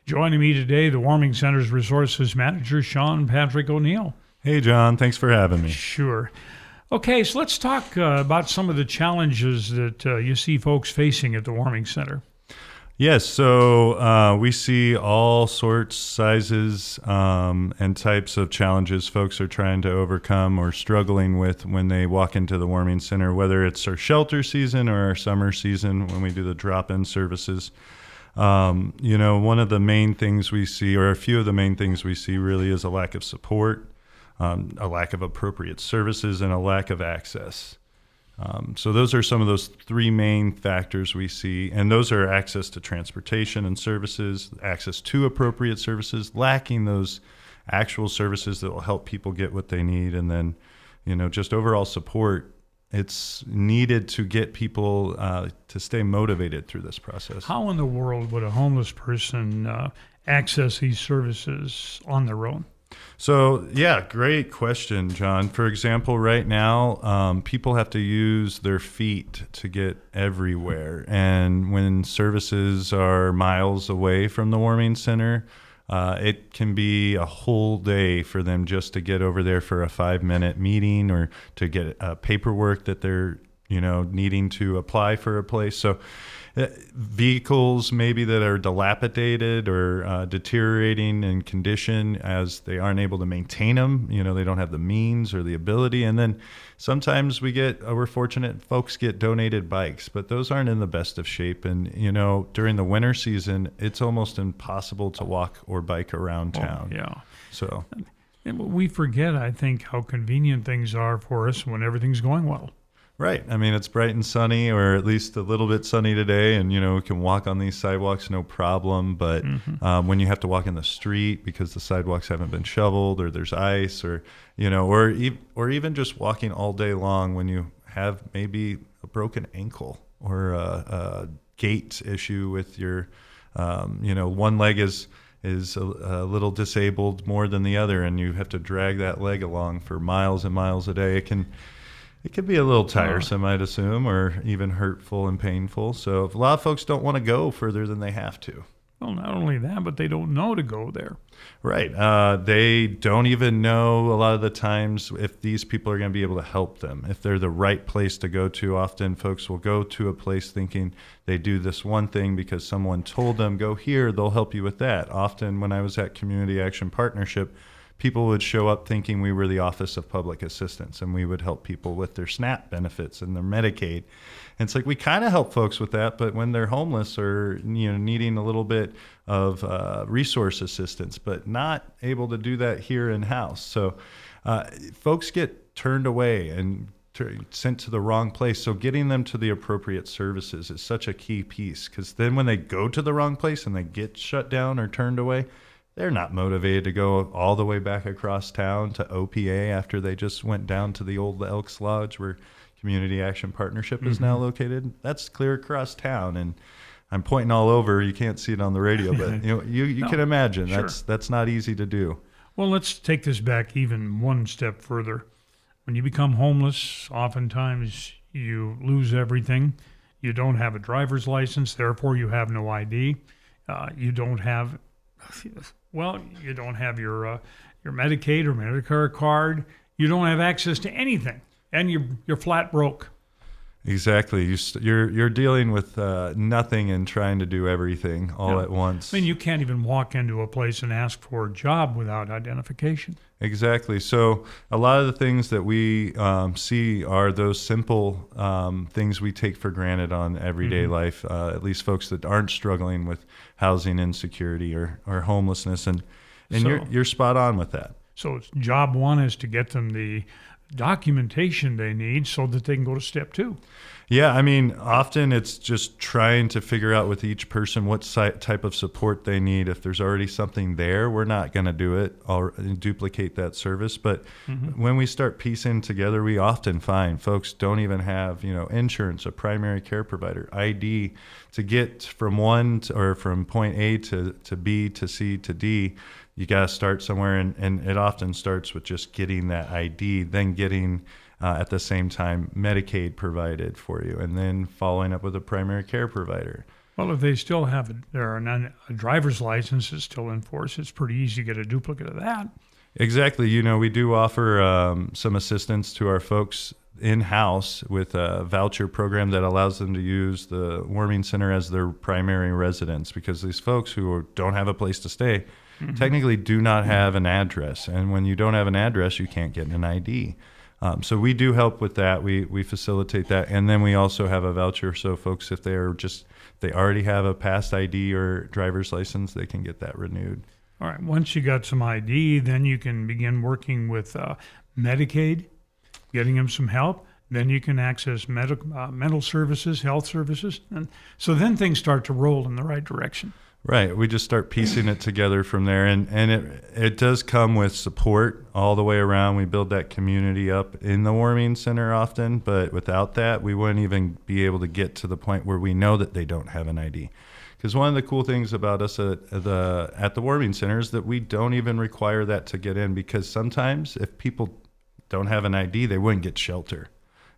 Joining me today, the Warming Center's Resources Manager, Sean Patrick O'Neill. Hey, John. Thanks for having me. Sure. Okay, so let's talk about some of the challenges that you see folks facing at the Warming Center. Yes, so we see all sorts, sizes, and types of challenges folks are trying to overcome or struggling with when they walk into the Warming Center, whether it's our shelter season or our summer season when we do the drop-in services. One of the main things we see, or a few of the main things we see really, is a lack of support, a lack of appropriate services, and a lack of access. So those are some of those three main factors we see, and those are access to transportation and services, access to appropriate services, lacking those actual services that will help people get what they need, and then, just overall support. It's needed to get people to stay motivated through this process. How in the world would a homeless person access these services on their own? So, yeah, great question, John. For example, right now, people have to use their feet to get everywhere. And when services are miles away from the warming center, it can be a whole day for them just to get over there for a 5-minute meeting or to get paperwork that they're, needing to apply for a place. So vehicles maybe that are dilapidated or deteriorating in condition as they aren't able to maintain them. They don't have the means or the ability. And then sometimes we're fortunate folks get donated bikes, but those aren't in the best of shape. And, during the winter season, it's almost impossible to walk or bike around town. Oh, yeah. So and we forget, I think, how convenient things are for us when everything's going well. Right. I mean, it's bright and sunny, or at least a little bit sunny today, and, we can walk on these sidewalks, no problem. But when you have to walk in the street because the sidewalks haven't been shoveled, or there's ice, or, or even just walking all day long when you have maybe a broken ankle or a gait issue with your, one leg is a little disabled more than the other, and you have to drag that leg along for miles and miles a day. It can be a little tiresome, I'd assume, or even hurtful and painful. So a lot of folks don't want to go further than they have to. Well, not only that, but they don't know to go there. Right. They don't even know a lot of the times if these people are going to be able to help them, if they're the right place to go to. Often folks will go to a place thinking they do this one thing because someone told them, go here, they'll help you with that. Often when I was at Community Action Partnership, people would show up thinking we were the Office of Public Assistance, and we would help people with their SNAP benefits and their Medicaid. And it's like we kind of help folks with that, but when they're homeless or needing a little bit of resource assistance, but not able to do that here in-house. So folks get turned away and sent to the wrong place. So getting them to the appropriate services is such a key piece, because then when they go to the wrong place and they get shut down or turned away, they're not motivated to go all the way back across town to OPA after they just went down to the old Elks Lodge where Community Action Partnership is now located. That's clear across town, and I'm pointing all over. You can't see it on the radio, but you can imagine that's not easy to do. Well, let's take this back even one step further. When you become homeless, oftentimes you lose everything. You don't have a driver's license, therefore you have no ID. You don't have your Medicaid or Medicare card. You don't have access to anything, and you're flat broke. Exactly. You're dealing with nothing and trying to do everything all at once. I mean, you can't even walk into a place and ask for a job without identification. Exactly. So a lot of the things that we see are those simple things we take for granted on everyday life, at least folks that aren't struggling with housing insecurity or homelessness. And so, you're spot on with that. So job one is to get them the documentation they need so that they can go to step two. Yeah, I mean, often it's just trying to figure out with each person what type of support they need. If there's already something there, we're not going to do it or duplicate that service. But when we start piecing together, we often find folks don't even have, insurance, a primary care provider, ID to get from from point A to B to C to D. You got to start somewhere, and it often starts with just getting that ID, then getting at the same time Medicaid provided for you, and then following up with a primary care provider. Well, if they still have a driver's license that's still in force, it's pretty easy to get a duplicate of that. Exactly. You know, we do offer some assistance to our folks in-house with a voucher program that allows them to use the warming center as their primary residence, because these folks who don't have a place to stay technically do not have an address. And when you don't have an address, you can't get an ID. So we do help with that. We facilitate that. And then we also have a voucher. So folks, if they already have a past ID or driver's license, they can get that renewed. All right. Once you got some ID, then you can begin working with Medicaid, getting them some help. Then you can access mental services, health services. And so then things start to roll in the right direction. Right. We just start piecing it together from there. And it does come with support all the way around. We build that community up in the warming center often, but without that, we wouldn't even be able to get to the point where we know that they don't have an ID. Because one of the cool things about us at the warming center is that we don't even require that to get in, because sometimes if people don't have an ID, they wouldn't get shelter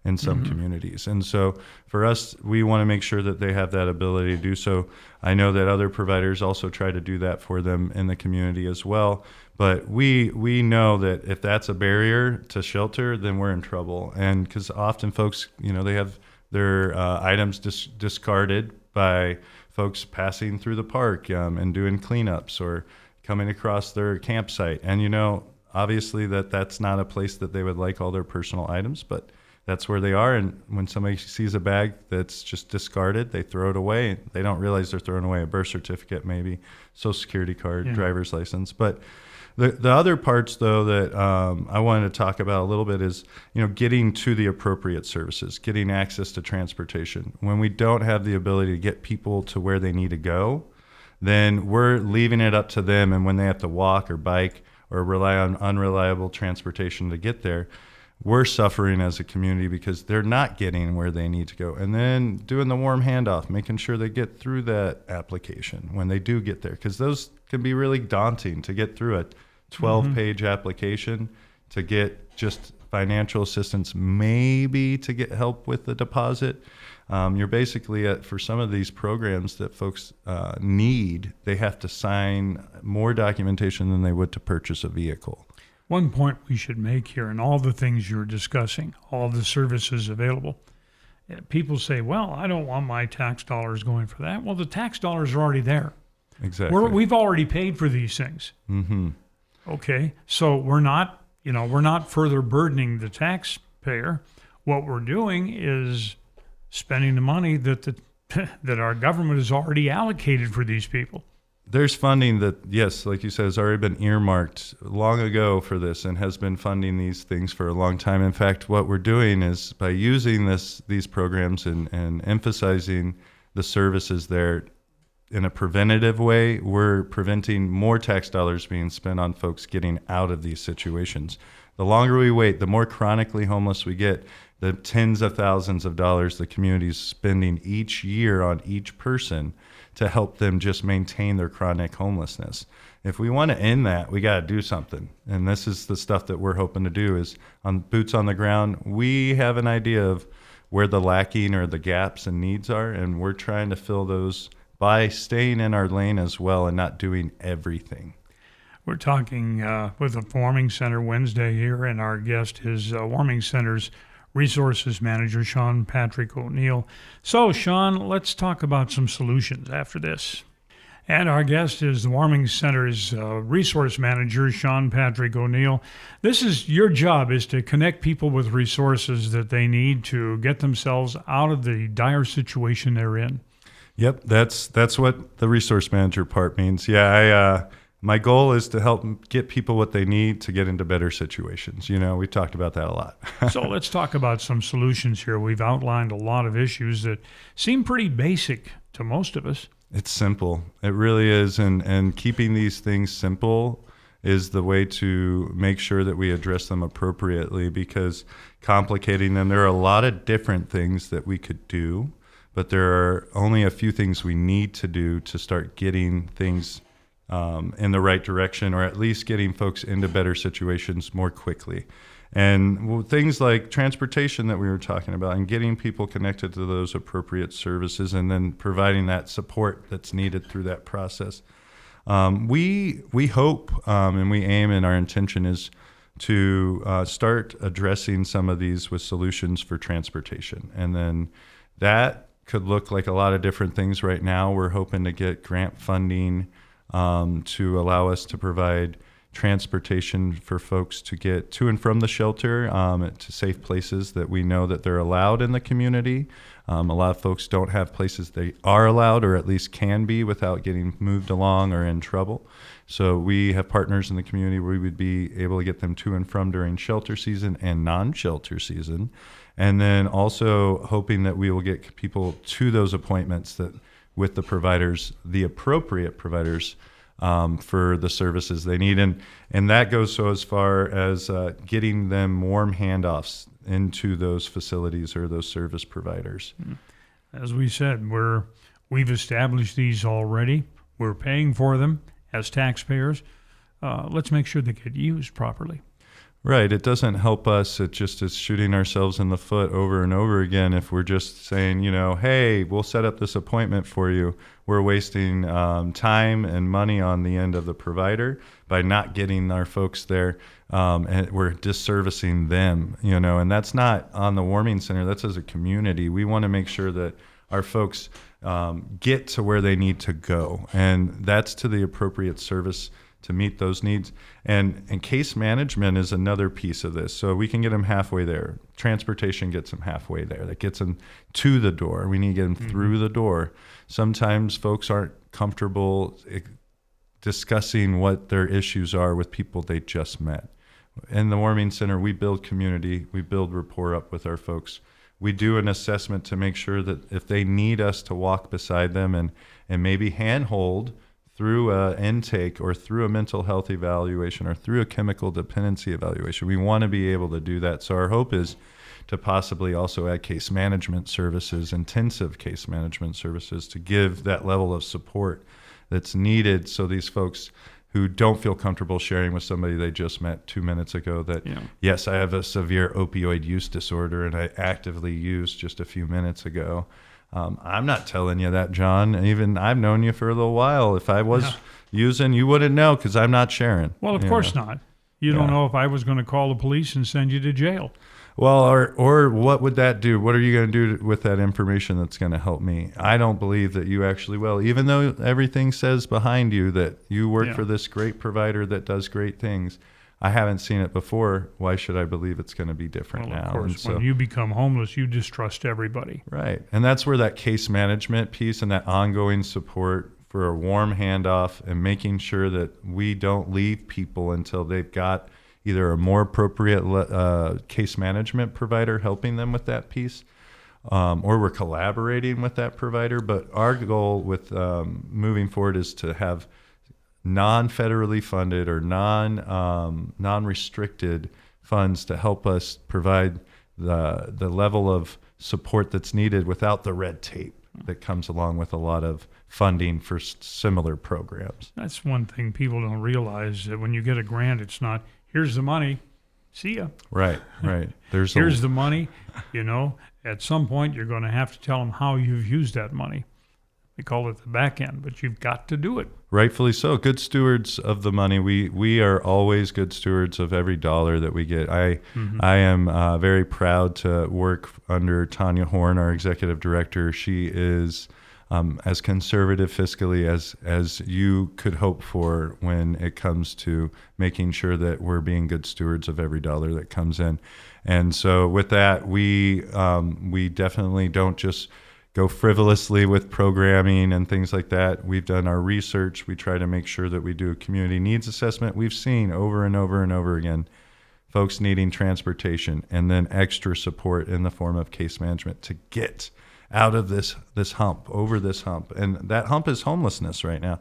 in some communities. And so for us, we want to make sure that they have that ability to do so. I know that other providers also try to do that for them in the community as well. But we know that if that's a barrier to shelter, then we're in trouble. And because often folks, you know, they have their items discarded by folks passing through the park and doing cleanups or coming across their campsite. And, you know, obviously that's not a place that they would like all their personal items, but that's where they are. And when somebody sees a bag that's just discarded, they throw it away. They don't realize they're throwing away a birth certificate, maybe social security card, driver's license. But the other parts, though, that I wanted to talk about a little bit is, you know, getting to the appropriate services, getting access to transportation. When we don't have the ability to get people to where they need to go, then we're leaving it up to them. And when they have to walk or bike or rely on unreliable transportation to get there, we're suffering as a community because they're not getting where they need to go. And then doing the warm handoff, making sure they get through that application when they do get there, because those can be really daunting to get through a 12-page application, to get just financial assistance, maybe to get help with the deposit. You're basically for some of these programs that folks need, they have to sign more documentation than they would to purchase a vehicle. One point we should make here, and all the things you're discussing, all the services available, people say, well, I don't want my tax dollars going for that. Well, the tax dollars are already there. Exactly. We've already paid for these things. Mm-hmm. Okay, so we're not further burdening the taxpayer. What we're doing is spending the money that that our government has already allocated for these people. There's funding that, yes, like you said, has already been earmarked long ago for this and has been funding these things for a long time. In fact, what we're doing is by using these programs and emphasizing the services there in a preventative way, we're preventing more tax dollars being spent on folks getting out of these situations. The longer we wait, the more chronically homeless we get, the tens of thousands of dollars the community is spending each year on each person to help them just maintain their chronic homelessness. If we want to end that, we got to do something. And this is the stuff that we're hoping to do is on boots on the ground. We have an idea of where the lacking or the gaps and needs are, and we're trying to fill those by staying in our lane as well and not doing everything. We're talking with the Warming Center Wednesday here, and our guest is Warming Center's Resources Manager, Sean Patrick O'Neill. So, Sean, let's talk about some solutions after this. And our guest is the Warming Center's Resource Manager, Sean Patrick O'Neill. This is your job, is to connect people with resources that they need to get themselves out of the dire situation they're in. Yep, that's what the Resource Manager part means. Yeah, my goal is to help get people what they need to get into better situations. You know, we talked about that a lot. So let's talk about some solutions here. We've outlined a lot of issues that seem pretty basic to most of us. It's simple. It really is. And keeping these things simple is the way to make sure that we address them appropriately, because complicating them, there are a lot of different things that we could do, but there are only a few things we need to do to start getting things in the right direction, or at least getting folks into better situations more quickly. And things like transportation that we were talking about, and getting people connected to those appropriate services, and then providing that support that's needed through that process. We hope and we aim, and our intention is to start addressing some of these with solutions for transportation. And then that could look like a lot of different things. Right now, we're hoping to get grant funding to allow us to provide transportation for folks to get to and from the shelter to safe places that we know that they're allowed in the community. A lot of folks don't have places they are allowed, or at least can be, without getting moved along or in trouble. So we have partners in the community where we would be able to get them to and from during shelter season and non-shelter season. And then also hoping that we will get people to those appointments that with the providers, the appropriate providers, for the services they need. And that goes so as far as getting them warm handoffs into those facilities or those service providers. As we said, we've established these already. We're paying for them as taxpayers. Let's make sure they get used properly. Right. It doesn't help us. It just is shooting ourselves in the foot over and over again if we're just saying, hey, we'll set up this appointment for you. We're wasting time and money on the end of the provider by not getting our folks there, and we're disservicing them, and that's not on the warming center. That's as a community. We want to make sure that our folks get to where they need to go, and that's to the appropriate service to meet those needs. And case management is another piece of this. So we can get them halfway there. Transportation gets them halfway there. That gets them to the door. We need to get them through the door. Sometimes folks aren't comfortable discussing what their issues are with people they just met. In the warming center, we build community. We build rapport up with our folks. We do an assessment to make sure that if they need us to walk beside them and maybe handhold through an intake or through a mental health evaluation or through a chemical dependency evaluation, we want to be able to do that. So our hope is to possibly also add case management services, intensive case management services, to give that level of support that's needed so these folks who don't feel comfortable sharing with somebody they just met 2 minutes ago that, yes, I have a severe opioid use disorder and I actively used just a few minutes ago. I'm not telling you that, John. Even I've known you for a little while. If I was using, you wouldn't know because I'm not sharing. Well, of course not. You don't know if I was going to call the police and send you to jail. Well, or what would that do? What are you going to do with that information that's going to help me? I don't believe that you actually will, even though everything says behind you that you work for this great provider that does great things. I haven't seen it before. Why should I believe it's going to be different now? Of course, when you become homeless, you distrust everybody. Right. And that's where that case management piece and that ongoing support for a warm handoff and making sure that we don't leave people until they've got either a more appropriate case management provider helping them with that piece, or we're collaborating with that provider. But our goal with moving forward is to have non-federally funded or non-restricted funds to help us provide the level of support that's needed without the red tape that comes along with a lot of funding for similar programs. That's one thing people don't realize, that when you get a grant, it's not, here's the money, see ya. Right. Here's the money. At some point you're going to have to tell them how you've used that money. We call it the back end, but you've got to do it. Rightfully so. Good stewards of the money. We are always good stewards of every dollar that we get. I am very proud to work under Tanya Horn, our executive director. She is as conservative fiscally as you could hope for when it comes to making sure that we're being good stewards of every dollar that comes in. And so with that, we definitely don't just go frivolously with programming and things like that. We've done our research. We try to make sure that we do a community needs assessment. We've seen over and over and over again folks needing transportation and then extra support in the form of case management to get out of this hump, over this hump. And that hump is homelessness right now.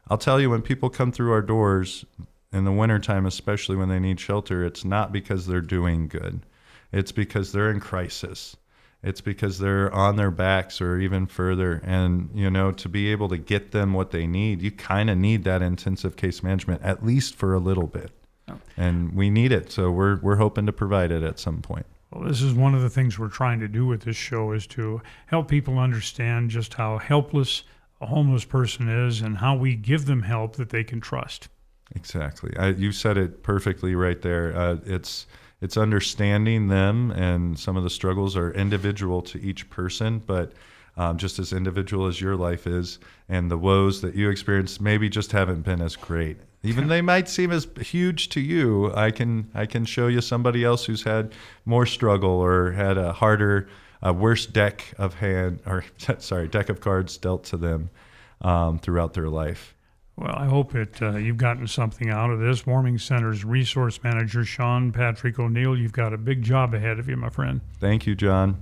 I'll tell you, when people come through our doors in the wintertime, especially when they need shelter, it's not because they're doing good. It's because they're in crisis. it's because they're on their backs or even further. And, to be able to get them what they need, you kind of need that intensive case management, at least for a little bit. Oh. And we need it. So we're hoping to provide it at some point. Well, this is one of the things we're trying to do with this show, is to help people understand just how helpless a homeless person is and how we give them help that they can trust. Exactly. You said it perfectly right there. It's understanding them, and some of the struggles are individual to each person, but just as individual as your life is, and the woes that you experience maybe just haven't been as great. Even they might seem as huge to you. I can show you somebody else who's had more struggle or had a harder, worse deck of cards dealt to them throughout their life. Well, I hope you've gotten something out of this. Warming Center's Resource Manager, Sean Patrick O'Neill, you've got a big job ahead of you, my friend. Thank you, John.